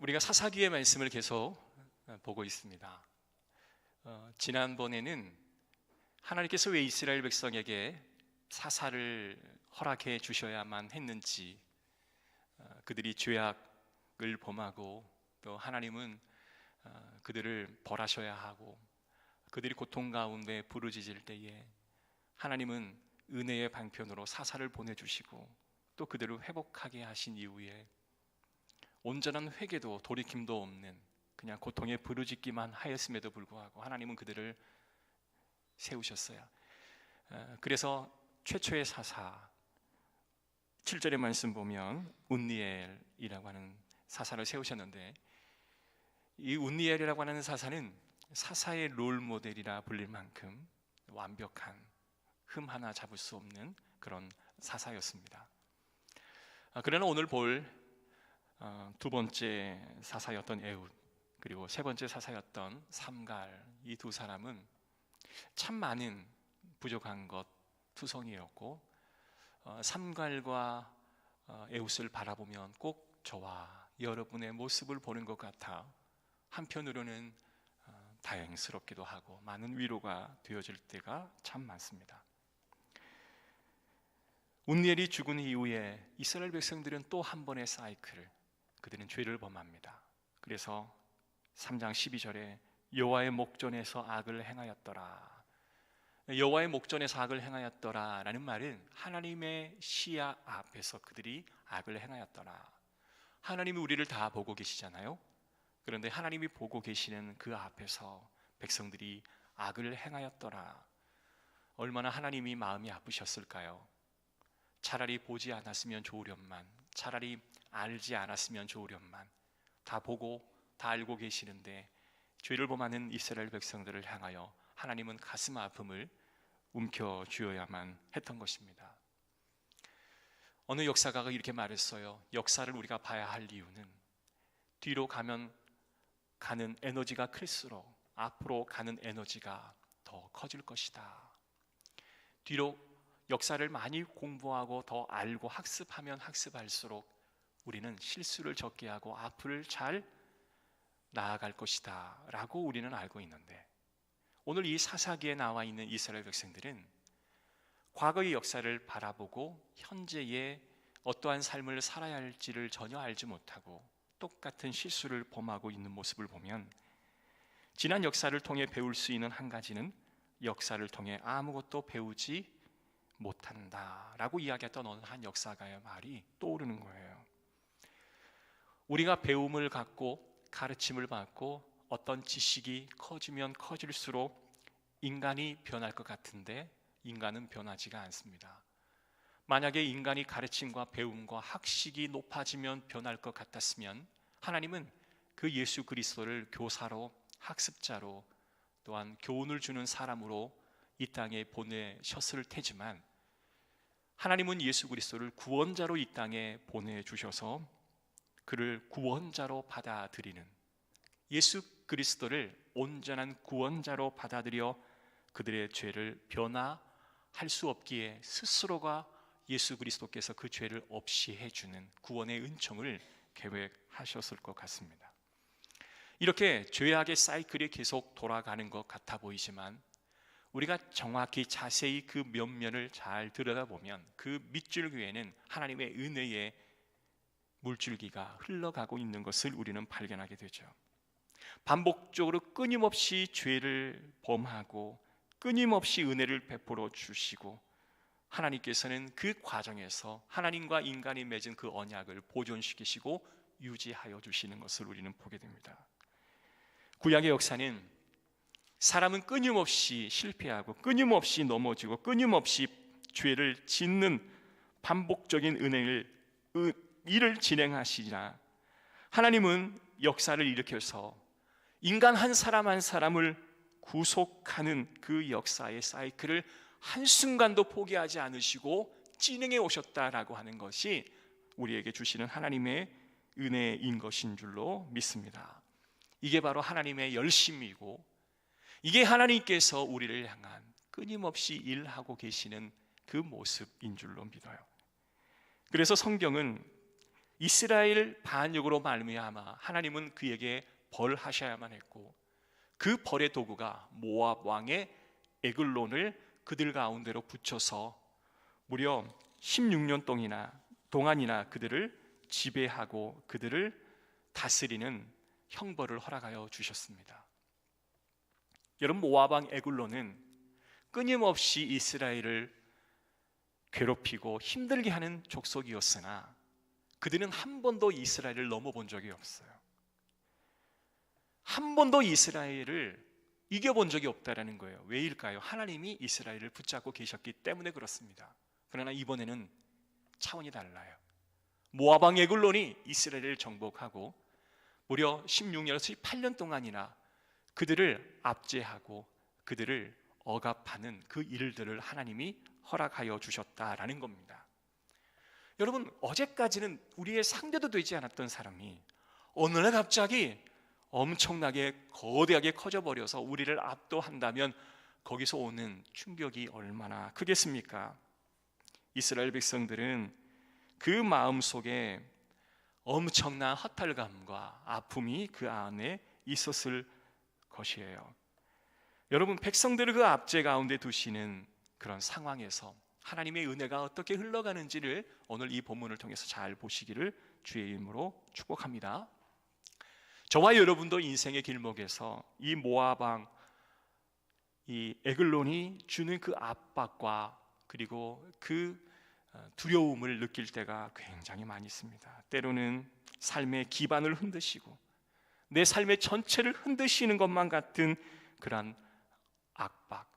우리가 사사기의 말씀을 계속 보고 있습니다. 지난번에는 하나님께서 왜 이스라엘 백성에게 사사를 허락해 주셔야만 했는지, 그들이 죄악을 범하고 또 하나님은 그들을 벌하셔야 하고, 그들이 고통 가운데 부르짖을 때에 하나님은 은혜의 방편으로 사사를 보내주시고 또 그들을 회복하게 하신 이후에 온전한 회개도 돌이킴도 없는 그냥 고통에 부르짖기만 하였음에도 불구하고 하나님은 그들을 세우셨어요. 그래서 최초의 사사 7절의 말씀 보면 운니엘이라고 하는 사사를 세우셨는데, 이 운니엘이라고 하는 사사는 사사의 롤 모델이라 불릴 만큼 완벽한, 흠 하나 잡을 수 없는 그런 사사였습니다. 그러나 오늘 볼 두 번째 사사였던 에훗, 그리고 세 번째 사사였던 삼갈, 이 두 사람은 참 많은 부족한 것 투성이었고, 삼갈과 에훗을 바라보면 꼭 저와 여러분의 모습을 보는 것 같아 한편으로는 다행스럽기도 하고 많은 위로가 되어질 때가 참 많습니다. 운니엘이 죽은 이후에 이스라엘 백성들은 또 한 번의 사이클을, 그들은 죄를 범합니다. 그래서 3장 12절에 여호와의 목전에서 악을 행하였더라. 여호와의 목전에서 악을 행하였더라 라는 말은 하나님의 시야 앞에서 그들이 악을 행하였더라. 하나님이 우리를 다 보고 계시잖아요. 그런데 하나님이 보고 계시는 그 앞에서 백성들이 악을 행하였더라. 얼마나 하나님이 마음이 아프셨을까요? 차라리 보지 않았으면 좋으련만, 차라리 알지 않았으면 좋으련만, 다 보고 다 알고 계시는데 죄를 범하는 이스라엘 백성들을 향하여 하나님은 가슴 아픔을 움켜쥐어야만 했던 것입니다. 어느 역사가가 이렇게 말했어요. 역사를 우리가 봐야 할 이유는 뒤로 가는 에너지가 클수록 앞으로 가는 에너지가 더 커질 것이다. 뒤로 역사를 많이 공부하고 더 알고 학습하면 학습할수록 우리는 실수를 적게 하고 앞을 잘 나아갈 것이다 라고 우리는 알고 있는데, 오늘 이 사사기에 나와 있는 이스라엘 백성들은 과거의 역사를 바라보고 현재의 어떠한 삶을 살아야 할지를 전혀 알지 못하고 똑같은 실수를 범하고 있는 모습을 보면, 지난 역사를 통해 배울 수 있는 한 가지는 역사를 통해 아무것도 배우지 못한다 라고 이야기했던 어느 한 역사가의 말이 떠오르는 거예요. 우리가 배움을 갖고 가르침을 받고 어떤 지식이 커지면 커질수록 인간이 변할 것 같은데 인간은 변하지가 않습니다. 만약에 인간이 가르침과 배움과 학식이 높아지면 변할 것 같았으면 하나님은 그 예수 그리스도를 교사로, 학습자로, 또한 교훈을 주는 사람으로 이 땅에 보내셨을 테지만, 하나님은 예수 그리스도를 구원자로 이 땅에 보내주셔서 그를 구원자로 받아들이는, 예수 그리스도를 온전한 구원자로 받아들여 그들의 죄를 변화할 수 없기에 스스로가 예수 그리스도께서 그 죄를 없이 해주는 구원의 은총을 계획하셨을 것 같습니다. 이렇게 죄악의 사이클이 계속 돌아가는 것 같아 보이지만, 우리가 정확히 자세히 그 면면을 잘 들여다보면 그 밑줄기에는 하나님의 은혜의 물줄기가 흘러가고 있는 것을 우리는 발견하게 되죠. 반복적으로 끊임없이 죄를 범하고 끊임없이 은혜를 베풀어 주시고, 하나님께서는 그 과정에서 하나님과 인간이 맺은 그 언약을 보존시키시고 유지하여 주시는 것을 우리는 보게 됩니다. 구약의 역사는 사람은 끊임없이 실패하고 끊임없이 넘어지고 끊임없이 죄를 짓는 반복적인 일을 진행하시자, 하나님은 역사를 일으켜서 인간 한 사람 한 사람을 구속하는 그 역사의 사이클을 한순간도 포기하지 않으시고 진행해 오셨다라고 하는 것이 우리에게 주시는 하나님의 은혜인 것인 줄로 믿습니다. 이게 바로 하나님의 열심이고, 이게 하나님께서 우리를 향한 끊임없이 일하고 계시는 그 모습인 줄로 믿어요. 그래서 성경은 이스라엘 반역으로 말미암아 하나님은 그에게 벌하셔야만 했고, 그 벌의 도구가 모압 왕의 에글론을 그들 가운데로 붙여서 무려 16년 동안이나 그들을 지배하고 그들을 다스리는 형벌을 허락하여 주셨습니다. 여러분, 모압 왕 에글론은 끊임없이 이스라엘을 괴롭히고 힘들게 하는 족속이었으나 그들은 한 번도 이스라엘을 넘어본 적이 없어요. 한 번도 이스라엘을 이겨본 적이 없다라는 거예요. 왜일까요? 하나님이 이스라엘을 붙잡고 계셨기 때문에 그렇습니다. 그러나 이번에는 차원이 달라요. 모압 왕 에글론이 이스라엘을 정복하고 무려 16년에서 18년 동안이나 그들을 압제하고 그들을 억압하는 그 일들을 하나님이 허락하여 주셨다라는 겁니다. 여러분, 어제까지는 우리의 상대도 되지 않았던 사람이 어느 날 갑자기 엄청나게 거대하게 커져버려서 우리를 압도한다면 거기서 오는 충격이 얼마나 크겠습니까? 이스라엘 백성들은 그 마음속에 엄청난 허탈감과 아픔이 그 안에 있었을 것이에요. 여러분, 백성들을 그 압제 가운데 두시는 그런 상황에서 하나님의 은혜가 어떻게 흘러가는지를 오늘 이 본문을 통해서 잘 보시기를 주의 이름으로 축복합니다. 저와 여러분도 인생의 길목에서 이 모압 왕 이 에글론이 주는 그 압박과 그리고 그 두려움을 느낄 때가 굉장히 많이 있습니다. 때로는 삶의 기반을 흔드시고 내 삶의 전체를 흔드시는 것만 같은 그런 압박,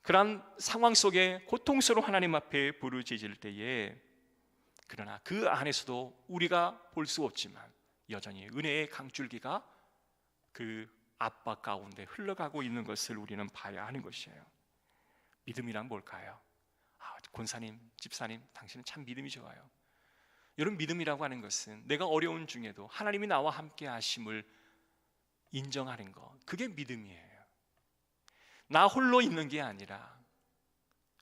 그런 상황 속에 고통스러운 하나님 앞에 부르짖을 때에, 그러나 그 안에서도 우리가 볼 수 없지만 여전히 은혜의 강줄기가 그 압박 가운데 흘러가고 있는 것을 우리는 봐야 하는 것이에요. 믿음이란 뭘까요? 권사님, 집사님, 당신은 참 믿음이 좋아요. 여러분, 믿음이라고 하는 것은 내가 어려운 중에도 하나님이 나와 함께 하심을 인정하는 것, 그게 믿음이에요. 나 홀로 있는 게 아니라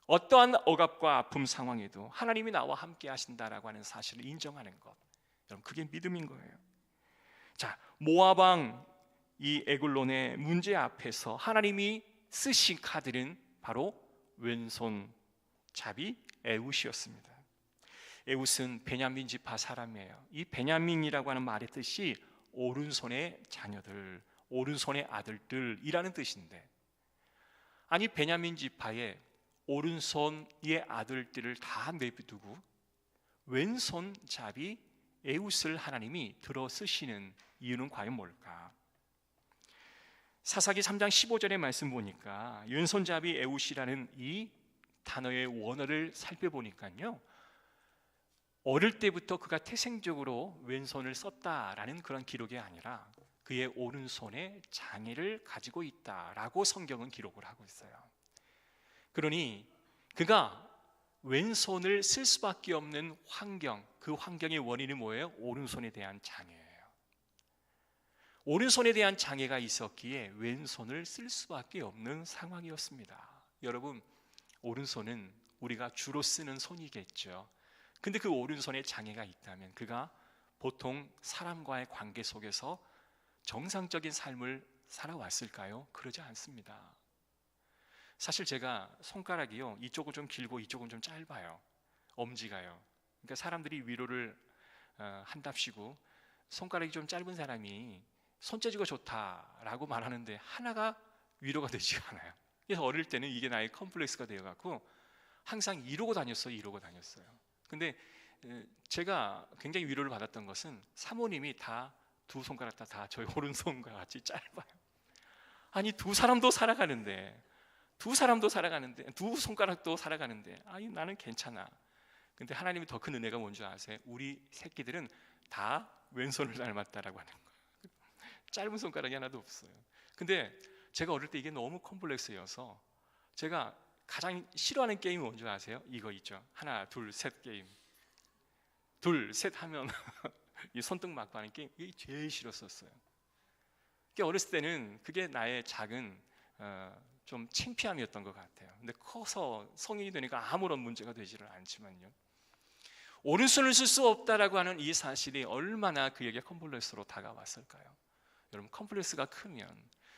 어떠한 억압과 아픔 상황에도 하나님이 나와 함께 하신다라고 하는 사실을 인정하는 것, 여러분, 그게 믿음인 거예요. 자, 모압 왕 이 에글론의 문제 앞에서 하나님이 쓰신 카드는 바로 왼손잡이 에웃이었습니다. 에웃은 베냐민 지파 사람이에요. 이 베냐민이라고 하는 말의 뜻이 오른손의 자녀들, 오른손의 아들들이라는 뜻인데, 아니 베냐민 지파의 오른손의 아들들을 다 내비두고 왼손잡이 에웃을 하나님이 들어 쓰시는 이유는 과연 뭘까? 사사기 3장 15절의 말씀 보니까 왼손잡이 에웃이라는 이 단어의 원어를 살펴보니까요, 어릴 때부터 그가 태생적으로 왼손을 썼다라는 그런 기록이 아니라 그의 오른손에 장애를 가지고 있다라고 성경은 기록을 하고 있어요. 그러니 그가 왼손을 쓸 수밖에 없는 환경, 그 환경의 원인이 뭐예요? 오른손에 대한 장애예요. 오른손에 대한 장애가 있었기에 왼손을 쓸 수밖에 없는 상황이었습니다. 여러분, 오른손은 우리가 주로 쓰는 손이겠죠. 근데 그 오른손에 장애가 있다면 그가 보통 사람과의 관계 속에서 정상적인 삶을 살아왔을까요? 그러지 않습니다. 사실 제가 손가락이요, 이쪽은 좀 길고 이쪽은 좀 짧아요. 엄지가요. 그러니까 사람들이 위로를 한답시고 손가락이 좀 짧은 사람이 손재주가 좋다라고 말하는데 하나가 위로가 되지 않아요. 그래서 어릴 때는 이게 나의 컴플렉스가 되어갖고 항상 이러고 다녔어요. 근데 제가 굉장히 위로를 받았던 것은 사모님이 다 두 손가락 다 저희 오른손과 같이 짧아요. 아니 두 손가락도 살아가는데 아니 나는 괜찮아. 근데 하나님이 더 큰 은혜가 뭔지 아세요? 우리 새끼들은 다 왼손을 닮았다라고 하는 거예요. 짧은 손가락이 하나도 없어요. 근데 제가 어릴 때 이게 너무 컴플렉스여서 제가 가장 싫어하는 게임이 뭔지 아세요? 이거 있죠. 하나 둘 셋 게임. 둘 셋 하면 이 손등 맞고 하는 게임, 이게 제일 싫었었어요. 어렸을 때는 그게 나의 작은 좀 창피함이었던 것 같아요. 근데 커서 성인이 되니까 아무런 문제가 되지를 않지만요, 오른손을 쓸 수 없다라고 하는 이 사실이 얼마나 그에게 컴플렉스로 다가왔을까요? 여러분, 컴플렉스가 크면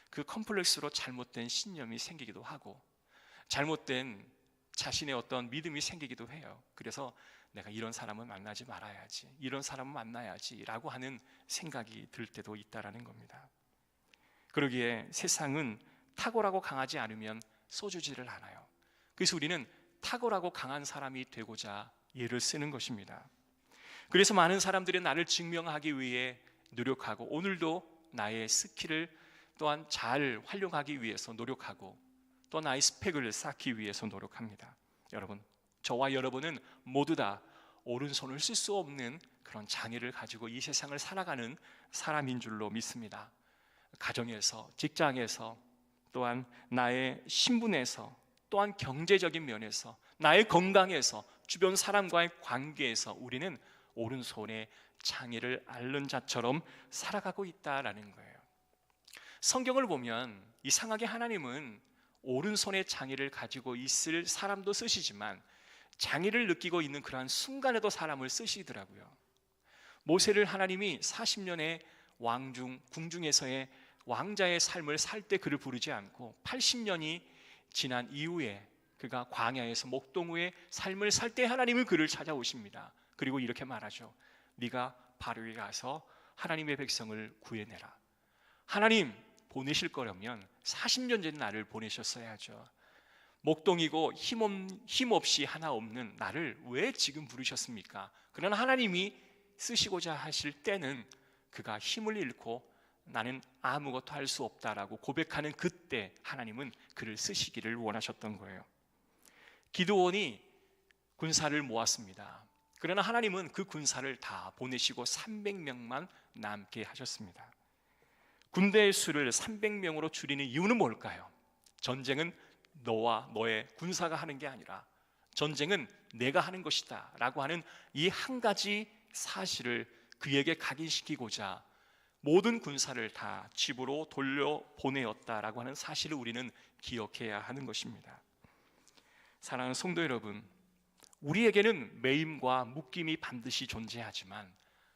그 컴플렉스로 잘못된 신념이 생기기도 하고 잘못된 자신의 어떤 믿음이 생기기도 해요. 그래서 내가 이런 사람을 만나지 말아야지, 이런 사람을 만나야지 라고 하는 생각이 들 때도 있다라는 겁니다. 그러기에 세상은 탁월하고 강하지 않으면 써주지를 않아요. 그래서 우리는 탁월하고 강한 사람이 되고자 예를 쓰는 것입니다. 그래서 많은 사람들이 나를 증명하기 위해 노력하고 오늘도 나의 스킬을 또한 잘 활용하기 위해서 노력하고 또 나의 스펙을 쌓기 위해서 노력합니다. 여러분, 저와 여러분은 모두 다 오른손을 쓸 수 없는 그런 장애를 가지고 이 세상을 살아가는 사람인 줄로 믿습니다. 가정에서, 직장에서, 또한 나의 신분에서, 또한 경제적인 면에서, 나의 건강에서, 주변 사람과의 관계에서 우리는 오른손에 장애를 앓는 자처럼 살아가고 있다라는 거예요. 성경을 보면 이상하게 하나님은 오른손에 장애를 가지고 있을 사람도 쓰시지만 장애를 느끼고 있는 그러한 순간에도 사람을 쓰시더라고요. 모세를 하나님이 40년의 궁중에서의 왕자의 삶을 살 때 그를 부르지 않고 80년이 지난 이후에 그가 광야에서 목동후의 삶을 살 때 하나님은 그를 찾아오십니다. 그리고 이렇게 말하죠. 네가 바로에게 가서 하나님의 백성을 구해내라. 하나님 보내실 거라면 40년 전에 나를 보내셨어야죠. 목동이고 힘없이 하나 없는 나를 왜 지금 부르셨습니까? 그러나 하나님이 쓰시고자 하실 때는 그가 힘을 잃고 나는 아무것도 할 수 없다라고 고백하는 그때 하나님은 그를 쓰시기를 원하셨던 거예요. 기드온이 군사를 모았습니다. 그러나 하나님은 그 군사를 다 보내시고 300명만 남게 하셨습니다. 군대의 수를 300명으로 줄이는 이유는 뭘까요? 전쟁은 너와 너의 군사가 하는 게 아니라 전쟁은 내가 하는 것이다 라고 하는 이 한 가지 사실을 그에게 각인시키고자 모든 군사를 다 집으로 돌려보내었다라고 하는 사실을 우리는 기억해야 하는 것입니다. 사랑하는 성도 여러분, 우리에게는 매임과 묶임이 반드시 존재하지만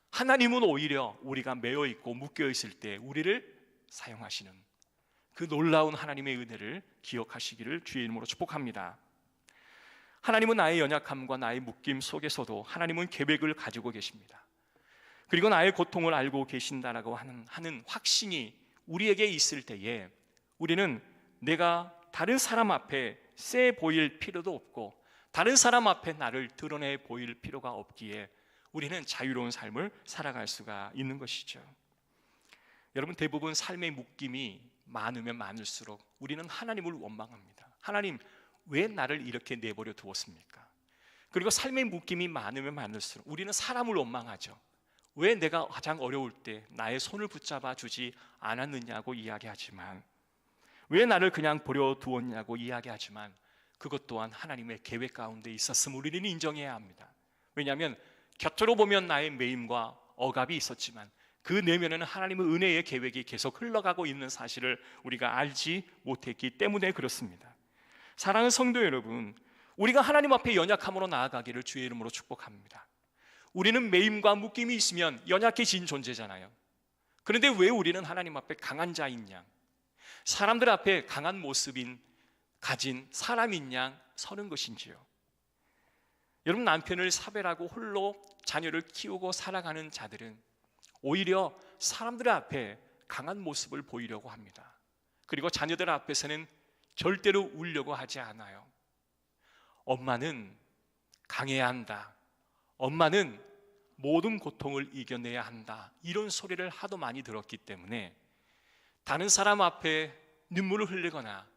하나님은 오히려 우리가 매여 있고 묶여 있을 때 우리를 사용하시는 그 놀라운 하나님의 은혜를 기억하시기를 주의 이름으로 축복합니다. 하나님은 나의 연약함과 나의 묶임 속에서도 하나님은 계획을 가지고 계십니다. 그리고 나의 고통을 알고 계신다라고 하는 확신이 우리에게 있을 때에 우리는 내가 다른 사람 앞에 세 보일 필요도 없고 다른 사람 앞에 나를 드러내 보일 필요가 없기에 우리는 자유로운 삶을 살아갈 수가 있는 것이죠. 여러분, 대부분 삶의 묶임이 많으면 많을수록 우리는 하나님을 원망합니다. 하나님, 왜 나를 이렇게 내버려 두었습니까? 그리고 삶의 묶임이 많으면 많을수록 우리는 사람을 원망하죠. 왜 내가 가장 어려울 때 나의 손을 붙잡아 주지 않았느냐고 이야기하지만, 왜 나를 그냥 버려두었냐고 이야기하지만 그것 또한 하나님의 계획 가운데 있었음을 우리는 인정해야 합니다. 왜냐하면 곁으로 보면 나의 매임과 억압이 있었지만 그 내면에는 하나님의 은혜의 계획이 계속 흘러가고 있는 사실을 우리가 알지 못했기 때문에 그렇습니다. 사랑하는 성도 여러분, 우리가 하나님 앞에 연약함으로 나아가기를 주의 이름으로 축복합니다. 우리는 매임과 묶임이 있으면 연약해진 존재잖아요. 그런데 왜 우리는 하나님 앞에 강한 자인 양, 사람들 앞에 강한 모습인 가진 사람인 양 서는 것인지요? 여러분, 남편을 사별하고 홀로 자녀를 키우고 살아가는 자들은 오히려 사람들 앞에 강한 모습을 보이려고 합니다. 그리고 자녀들 앞에서는 절대로 울려고 하지 않아요. 엄마는 강해야 한다, 엄마는 모든 고통을 이겨내야 한다, 이런 소리를 하도 많이 들었기 때문에 다른 사람 앞에 눈물을 흘리거나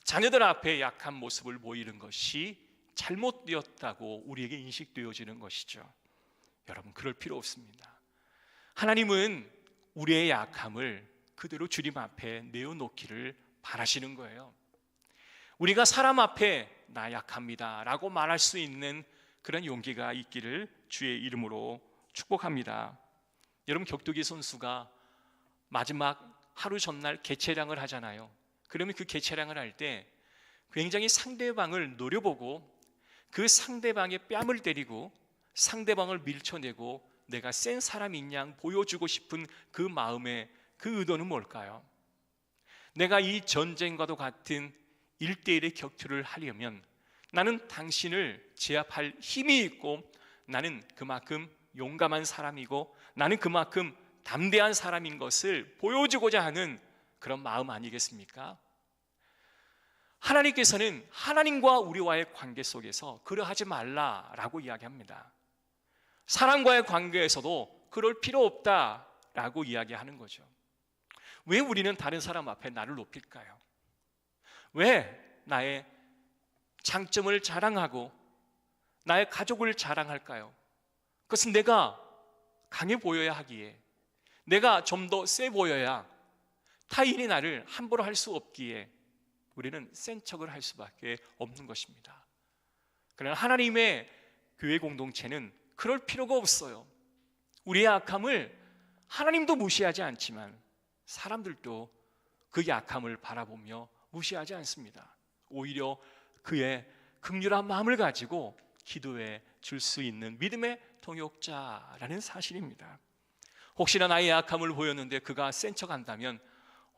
자녀들 앞에 약한 모습을 보이는 것이 잘못되었다고 우리에게 인식되어지는 것이죠. 여러분, 그럴 필요 없습니다. 하나님은 우리의 약함을 그대로 주님 앞에 내어놓기를 바라시는 거예요. 우리가 사람 앞에 나 약합니다 라고 말할 수 있는 그런 용기가 있기를 주의 이름으로 축복합니다. 여러분, 격투기 선수가 마지막 하루 전날 개체량을 하잖아요. 그러면 그 개체량을 할 때 굉장히 상대방을 노려보고 그 상대방의 뺨을 때리고 상대방을 밀쳐내고 내가 센 사람인 양 보여주고 싶은 그 마음의 그 의도는 뭘까요? 내가 이 전쟁과도 같은 1대1의 격투를 하려면 나는 당신을 제압할 힘이 있고, 나는 그만큼 용감한 사람이고, 나는 그만큼 담대한 사람인 것을 보여주고자 하는 그런 마음 아니겠습니까? 하나님께서는 하나님과 우리와의 관계 속에서 그러하지 말라라고 이야기합니다. 사람과의 관계에서도 그럴 필요 없다라고 이야기하는 거죠. 왜 우리는 다른 사람 앞에 나를 높일까요? 왜 나의 장점을 자랑하고 나의 가족을 자랑할까요? 그것은 내가 강해 보여야 하기에, 내가 좀 더 세 보여야 타인이 나를 함부로 할 수 없기에 우리는 센 척을 할 수밖에 없는 것입니다. 그러나 하나님의 교회 공동체는 그럴 필요가 없어요. 우리의 악함을 하나님도 무시하지 않지만 사람들도 그 약함을 바라보며 무시하지 않습니다. 오히려 그의 긍휼한 마음을 가지고 기도해 줄 수 있는 믿음의 동역자라는 사실입니다. 혹시나 나의 약함을 보였는데 그가 센 척한다면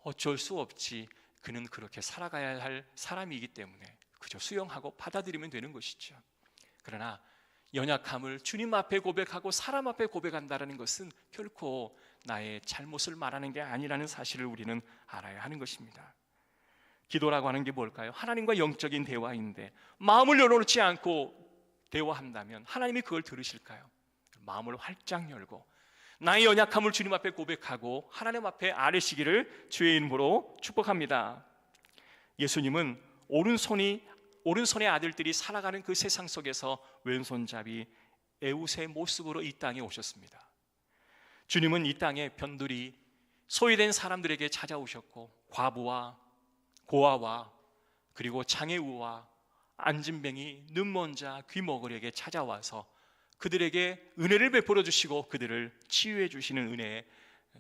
어쩔 수 없지, 그는 그렇게 살아가야 할 사람이기 때문에 그저 수용하고 받아들이면 되는 것이죠. 그러나 연약함을 주님 앞에 고백하고 사람 앞에 고백한다는 것은 결코 나의 잘못을 말하는 게 아니라는 사실을 우리는 알아야 하는 것입니다. 기도라고 하는 게 뭘까요? 하나님과 영적인 대화인데 마음을 열어놓지 않고 대화한다면 하나님이 그걸 들으실까요? 마음을 활짝 열고 나의 연약함을 주님 앞에 고백하고 하나님 앞에 아뢰시기를 주의 이름으로 축복합니다. 예수님은 오른손의 아들들이 살아가는 그 세상 속에서 왼손잡이 에웃의 모습으로 이 땅에 오셨습니다. 주님은 이 땅에 변두리 소외된 사람들에게 찾아오셨고, 과부와 고아와 그리고 장애우와 안진뱅이, 눈먼 자, 귀머거리에게 찾아와서 그들에게 은혜를 베풀어 주시고 그들을 치유해 주시는 은혜의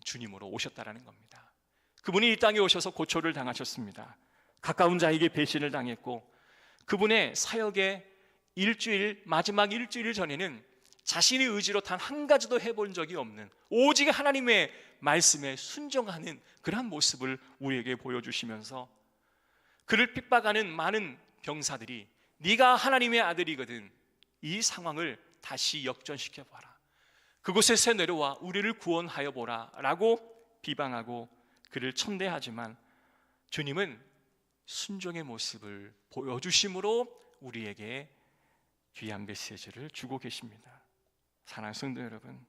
주님으로 오셨다라는 겁니다. 그분이 이 땅에 오셔서 고초를 당하셨습니다. 가까운 자에게 배신을 당했고, 그분의 사역의 마지막 일주일 전에는 자신의 의지로 단 한 가지도 해본 적이 없는, 오직 하나님의 말씀에 순종하는 그러한 모습을 우리에게 보여주시면서 그를 핍박하는 많은 병사들이 네가 하나님의 아들이거든, 이 상황을 다시 역전시켜봐라, 그곳에서 내려와 우리를 구원하여 보라 라고 비방하고 그를 천대하지만 주님은 순종의 모습을 보여주심으로 우리에게 귀한 메시지를 주고 계십니다. 사랑하는 성도 여러분,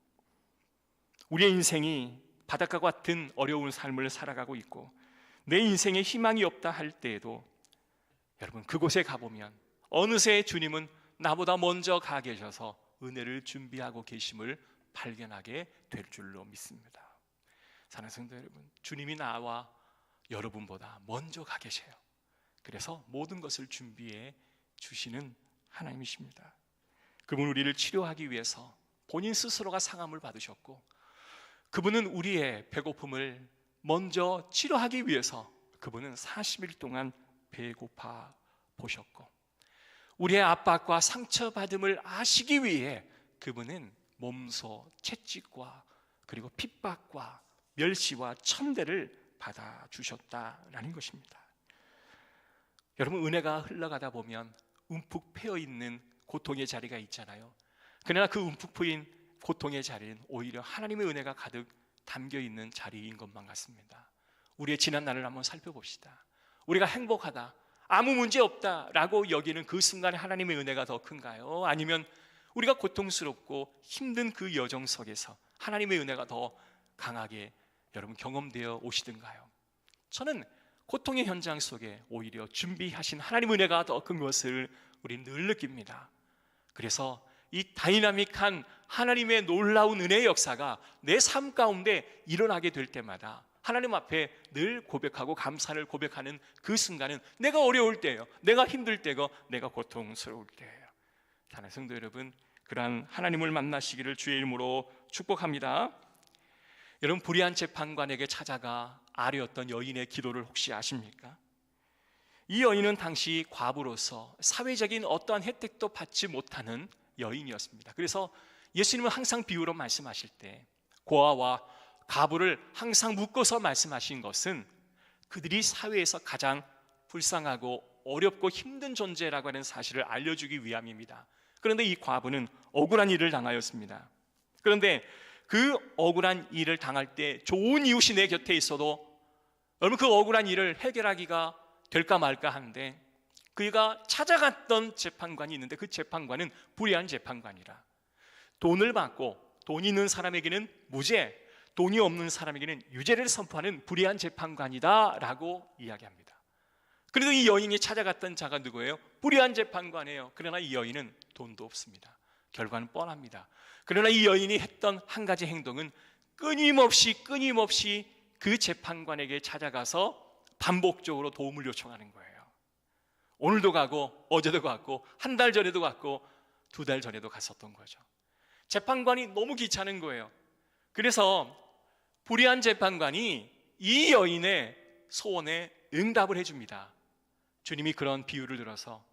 우리의 인생이 바닷가 같은 어려운 삶을 살아가고 있고 내 인생에 희망이 없다 할 때에도 여러분, 그곳에 가보면 어느새 주님은 나보다 먼저 가 계셔서 은혜를 준비하고 계심을 발견하게 될 줄로 믿습니다. 사랑하는 성도 여러분, 주님이 나와 여러분보다 먼저 가 계세요. 그래서 모든 것을 준비해 주시는 하나님이십니다. 그분 우리를 치료하기 위해서 본인 스스로가 상함을 받으셨고, 그분은 우리의 배고픔을 먼저 치료하기 위해서 그분은 40일 동안 배고파 보셨고, 우리의 압박과 상처받음을 아시기 위해 그분은 몸소 채찍과 그리고 핍박과 멸시와 천대를 받아주셨다라는 것입니다. 여러분, 은혜가 흘러가다 보면 움푹 패여있는 고통의 자리가 있잖아요. 그러나 그 움푹 패인 고통의 자리는 오히려 하나님의 은혜가 가득 담겨있는 자리인 것만 같습니다. 우리의 지난 날을 한번 살펴봅시다. 우리가 행복하다, 아무 문제 없다라고 여기는 그 순간에 하나님의 은혜가 더 큰가요? 아니면 우리가 고통스럽고 힘든 그 여정 속에서 하나님의 은혜가 더 강하게 여러분 경험되어 오시던가요? 저는 고통의 현장 속에 오히려 준비하신 하나님의 은혜가 더 큰 것을 우리는 늘 느낍니다. 그래서 이 다이나믹한 하나님의 놀라운 은혜의 역사가 내 삶 가운데 일어나게 될 때마다 하나님 앞에 늘 고백하고 감사를 고백하는 그 순간은 내가 어려울 때예요. 내가 힘들 때고 내가 고통스러울 때예요. 사랑하는 성도 여러분, 그러한 하나님을 만나시기를 주의 이름으로 축복합니다. 여러분, 불의한 재판관에게 찾아가 아뢰었던 여인의 기도를 혹시 아십니까? 이 여인은 당시 과부로서 사회적인 어떠한 혜택도 받지 못하는 여인이었습니다. 그래서 예수님은 항상 비유로 말씀하실 때 고아와 과부를 항상 묶어서 말씀하신 것은 그들이 사회에서 가장 불쌍하고 어렵고 힘든 존재라고 하는 사실을 알려주기 위함입니다. 그런데 이 과부는 억울한 일을 당하였습니다. 그런데 그 억울한 일을 당할 때 좋은 이웃이 내 곁에 있어도 여러분 그 억울한 일을 해결하기가 될까 말까 하는데 그가 찾아갔던 재판관이 있는데 그 재판관은 불의한 재판관이라 돈을 받고 돈 있는 사람에게는 무죄, 돈이 없는 사람에게는 유죄를 선포하는 불의한 재판관이다 라고 이야기합니다. 그래도 이 여인이 찾아갔던 자가 누구예요? 불의한 재판관이에요. 그러나 이 여인은 돈도 없습니다. 결과는 뻔합니다. 그러나 이 여인이 했던 한 가지 행동은 끊임없이 그 재판관에게 찾아가서 반복적으로 도움을 요청하는 거예요. 오늘도 가고 어제도 갔고 한 달 전에도 갔고 2달 전에도 갔었던 거죠. 재판관이 너무 귀찮은 거예요. 그래서 불의한 재판관이 이 여인의 소원에 응답을 해줍니다. 주님이 그런 비유를 들어서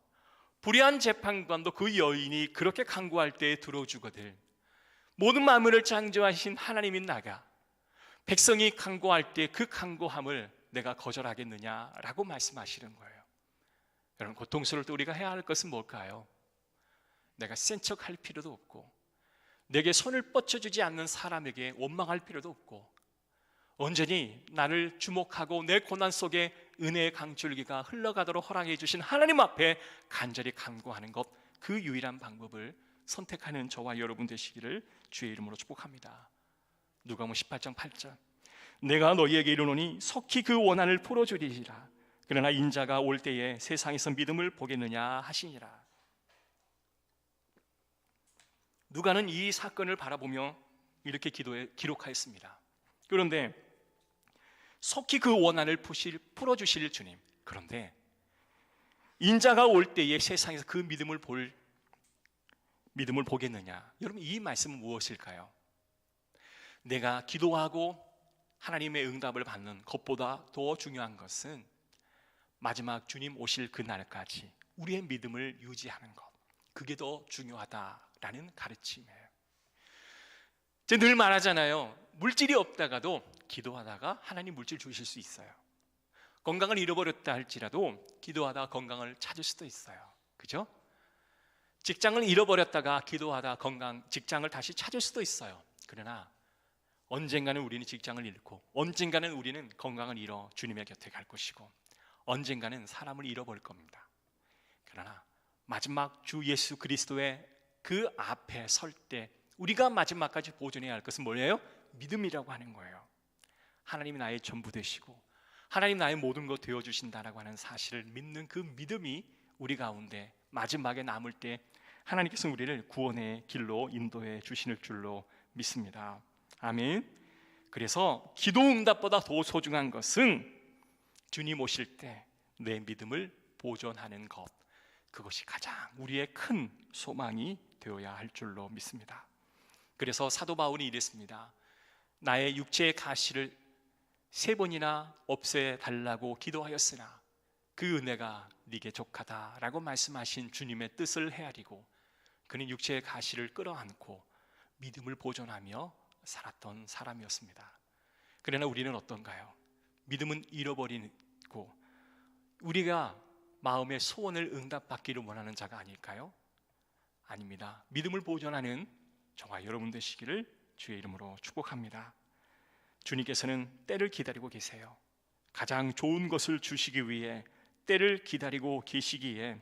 불의한 재판관도 그 여인이 그렇게 간구할 때에 들어주거든 모든 만물을 창조하신 하나님인 나가 백성이 간구할 때 그 간구함을 내가 거절하겠느냐라고 말씀하시는 거예요. 여러분 고통스러울 때 우리가 해야 할 것은 뭘까요? 내가 센 척할 필요도 없고 내게 손을 뻗쳐주지 않는 사람에게 원망할 필요도 없고 온전히 나를 주목하고 내 고난 속에 은혜의 강줄기가 흘러가도록 허락해 주신 하나님 앞에 간절히 간구하는 것, 그 유일한 방법을 선택하는 저와 여러분 되시기를 주의 이름으로 축복합니다. 누가복음 18장 8절 내가 너희에게 이르노니 속히 그 원한을 풀어주리라. 그러나 인자가 올 때에 세상에서 믿음을 보겠느냐 하시니라. 누가는 이 사건을 바라보며 이렇게 기록하였습니다. 그런데 속히 그 원한을 풀어주실 주님, 그런데 인자가 올 때에 세상에서 그 믿음을 보겠느냐. 여러분 이 말씀은 무엇일까요? 내가 기도하고 하나님의 응답을 받는 것보다 더 중요한 것은 마지막 주님 오실 그날까지 우리의 믿음을 유지하는 것, 그게 더 중요하다라는 가르침이에요. 제가 늘 말하잖아요. 물질이 없다가도 기도하다가 하나님 물질 주실 수 있어요. 건강을 잃어버렸다 할지라도 기도하다가 건강을 찾을 수도 있어요. 그죠? 직장을 잃어버렸다가 기도하다 직장을 다시 찾을 수도 있어요. 그러나 언젠가는 우리는 직장을 잃고 언젠가는 우리는 건강을 잃어 주님의 곁에 갈 것이고 언젠가는 사람을 잃어버릴 겁니다. 그러나 마지막 주 예수 그리스도의 그 앞에 설 때 우리가 마지막까지 보존해야 할 것은 뭐예요? 믿음이라고 하는 거예요. 하나님이 나의 전부 되시고 하나님 나의 모든 것 되어주신다라고 하는 사실을 믿는 그 믿음이 우리 가운데 마지막에 남을 때 하나님께서 우리를 구원의 길로 인도해 주실 줄로 믿습니다. 아멘. 그래서 기도 응답보다 더 소중한 것은 주님 오실 때 내 믿음을 보존하는 것, 그것이 가장 우리의 큰 소망이 되어야 할 줄로 믿습니다. 그래서 사도 바울이 이랬습니다. 나의 육체의 가시를 3번이나 없애달라고 기도하였으나 그 은혜가 네게 족하다라고 말씀하신 주님의 뜻을 헤아리고 그는 육체의 가시를 끌어안고 믿음을 보존하며 살았던 사람이었습니다. 그러나 우리는 어떤가요? 믿음은 잃어버리고 우리가 마음의 소원을 응답받기를 원하는 자가 아닐까요? 아닙니다. 믿음을 보존하는 저와 여러분 되시기를 주의 이름으로 축복합니다. 주님께서는 때를 기다리고 계세요. 가장 좋은 것을 주시기 위해 때를 기다리고 계시기에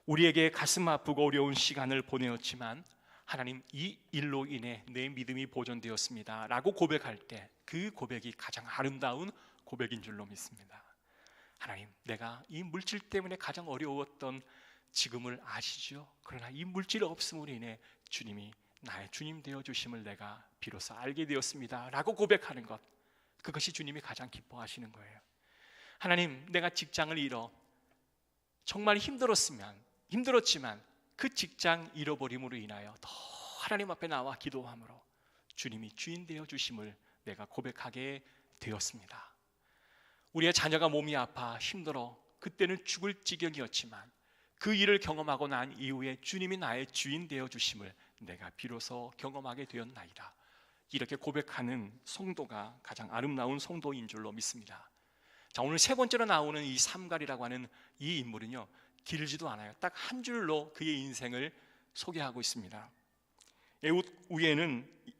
우리에게 가슴 아프고 어려운 시간을 보내었지만 하나님 이 일로 인해 내 믿음이 보존되었습니다 라고 고백할 때 그 고백이 가장 아름다운 고백인 줄로 믿습니다. 하나님, 내가 이 물질 때문에 가장 어려웠던 지금을 아시죠? 그러나 이 물질 없음으로 인해 주님이 나의 주님 되어주심을 내가 비로소 알게 되었습니다 라고 고백하는 것, 그것이 주님이 가장 기뻐하시는 거예요. 하나님, 내가 직장을 잃어 정말 힘들었지만 그 직장 잃어버림으로 인하여 더 하나님 앞에 나와 기도함으로 주님이 주인 되어주심을 내가 고백하게 되었습니다. 우리의 자녀가 몸이 아파 힘들어 그때는 죽을 지경이었지만 그 일을 경험하고 난 이후에 주님이 나의 주인 되어 주심을 내가 비로소 경험하게 되었나이다. 이렇게 고백하는 성도가 가장 아름다운 성도인 줄로 믿습니다. 자, 오늘 세 번째로 나오는 이 삼갈이라고 하는 이 인물은요, 길지도 않아요. 딱 한 줄로 그의 인생을 소개하고 있습니다. 에훗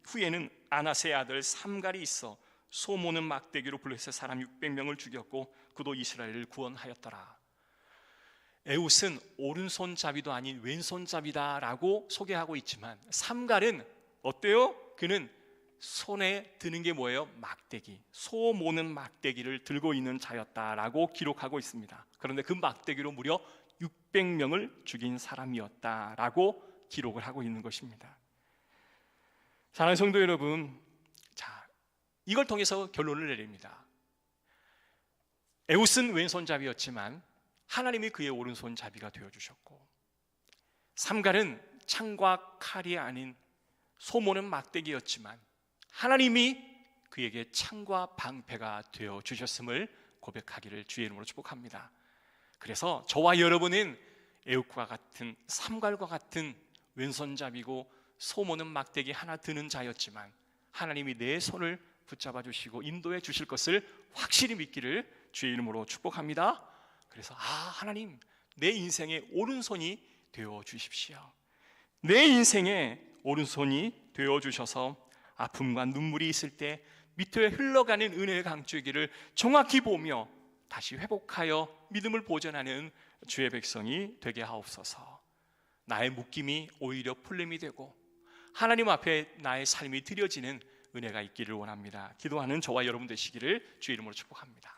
후에는 아나스의 아들 삼갈이 있어 소 모는 막대기로 불러서 사람 600명을 죽였고 그도 이스라엘을 구원하였더라. 에훗은 오른손잡이도 아닌 왼손잡이다라고 소개하고 있지만 삼갈은 어때요? 그는 손에 드는 게 뭐예요? 막대기, 소 모는 막대기를 들고 있는 자였다라고 기록하고 있습니다. 그런데 그 막대기로 무려 600명을 죽인 사람이었다라고 기록을 하고 있는 것입니다. 사랑하는 성도 여러분, 자, 이걸 통해서 결론을 내립니다. 에훗은 왼손잡이였지만 하나님이 그의 오른손잡이가 되어주셨고, 삼갈은 창과 칼이 아닌 소모는 막대기였지만 하나님이 그에게 창과 방패가 되어주셨음을 고백하기를 주의 이름으로 축복합니다. 그래서 저와 여러분은 에훗과 같은 삼갈과 같은 왼손잡이고 소모는 막대기 하나 드는 자였지만 하나님이 내 손을 붙잡아 주시고 인도해 주실 것을 확실히 믿기를 주의 이름으로 축복합니다. 그래서 하나님, 내 인생의 오른손이 되어 주십시오. 내 인생의 오른손이 되어 주셔서 아픔과 눈물이 있을 때 밑에 흘러가는 은혜의 강줄기를 정확히 보며 다시 회복하여 믿음을 보존하는 주의 백성이 되게 하옵소서. 나의 묶임이 오히려 풀림이 되고 하나님 앞에 나의 삶이 드려지는 은혜가 있기를 원합니다. 기도하는 저와 여러분 되시기를 주의 이름으로 축복합니다.